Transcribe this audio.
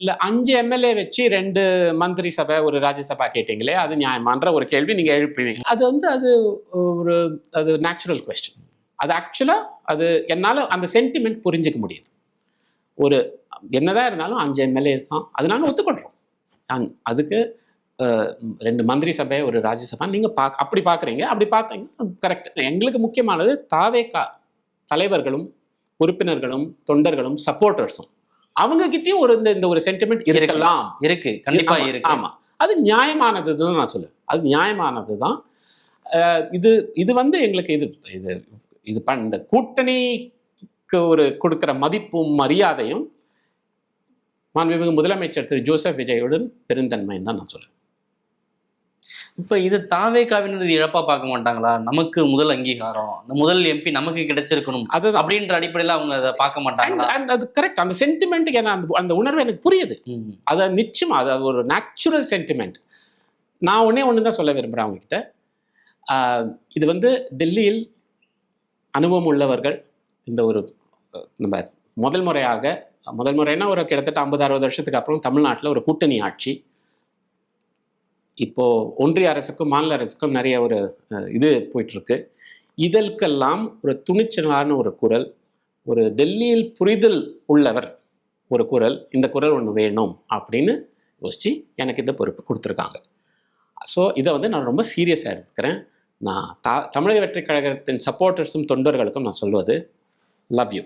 இல்ல 5 எம்எல்ஏ வச்சு 2 மந்திரி சபை, ஒரு ராஜ்யசபா கேட்டீங்களே, அது நியாயமான்ற ஒரு கேள்வி நீங்க எழுப்புவீங்க. அது ஒரு அது நேச்சுரல் கொஸ்டின். அது ஆக்சுவலா அது என்னால அந்த சென்டிமெண்ட் புரிஞ்சுக்க முடியுது. ஒரு என்னதான் இருந்தாலும் 5 எம்எல்ஏஸ் தான். அது நாங்க ஒத்துக்கொள்றோம். அதுக்கு 2 மந்திரி சபை, ஒரு ராஜ்யசபா நீங்க அப்படி பார்க்குறீங்க. அப்படி பார்த்தீங்கன்னா கரெக்ட். எங்களுக்கு முக்கியமானது தாவேகா தலைவர்களும், உறுப்பினர்களும், தொண்டர்களும், சப்போர்ட்டர்ஸும் அவங்க கிட்டயும் இந்த ஒரு சென்டிமெண்ட் இருக்கலாம். இருக்கு, கண்டிப்பா இருக்கு. ஆமா, அது நியாயமானதுன்னு நான் சொல்லுவேன். அது நியாயமானதுதான். இது வந்து எங்களுக்கு இது இந்த கூட்டணிக்கு ஒரு கொடுக்கிற மதிப்பும் மரியாதையும் மாண்புமிகு முதலமைச்சர் திரு ஜோசப் விஜயுடன் பெருந்தன்மைன்னு தான் நான் சொல்லுவேன். இப்ப இது தாவேகாவினது இழப்பா பார்க்க மாட்டாங்களா? நமக்கு முதல் அங்கீகாரம், இந்த முதல் எம்பி நமக்கு கிடைச்சிருக்கணும் அது அப்படின்ற அடிப்படையில அவங்க அதை பார்க்க மாட்டாங்களா? அது கரெக்ட். அந்த சென்டிமெண்ட்டுக்கு அந்த உணர்வு எனக்கு புரியுது. அது நிச்சயமா அது ஒரு நேச்சுரல் சென்டிமெண்ட். நான் ஒண்ணு தான் சொல்ல விரும்புறேன் அவங்க கிட்ட. இது வந்து டெல்லியில் அனுபவம் உள்ளவர்கள், இந்த ஒரு நம்ம முதல் முறைன்னா ஒரு கிட்டத்தட்ட 50-60 வருஷத்துக்கு அப்புறம் தமிழ்நாட்டில் ஒரு கூட்டணி ஆட்சி. இப்போ ஒன்றிய அரசுக்கும் மாநில அரசுக்கும் நிறைய ஒரு இது போயிட்டு இருக்கு. இதற்கெல்லாம் ஒரு துணிச்சலான ஒரு குரல், ஒரு டெல்லியில் புரிதல் உள்ளவர் ஒரு குரல், இந்த குரல் ஒன்று வேணும் அப்படின்னு யோசிச்சு எனக்கு இந்த பொறுப்பு கொடுத்துருக்காங்க. ஸோ இதை வந்து நான் ரொம்ப சீரியஸாக இருக்கிறேன். நான் தமிழக வெற்றிக் கழகத்தின் சப்போர்ட்டர்ஸும் தொண்டர்களுக்கும் நான் சொல்வது, லவ் யூ.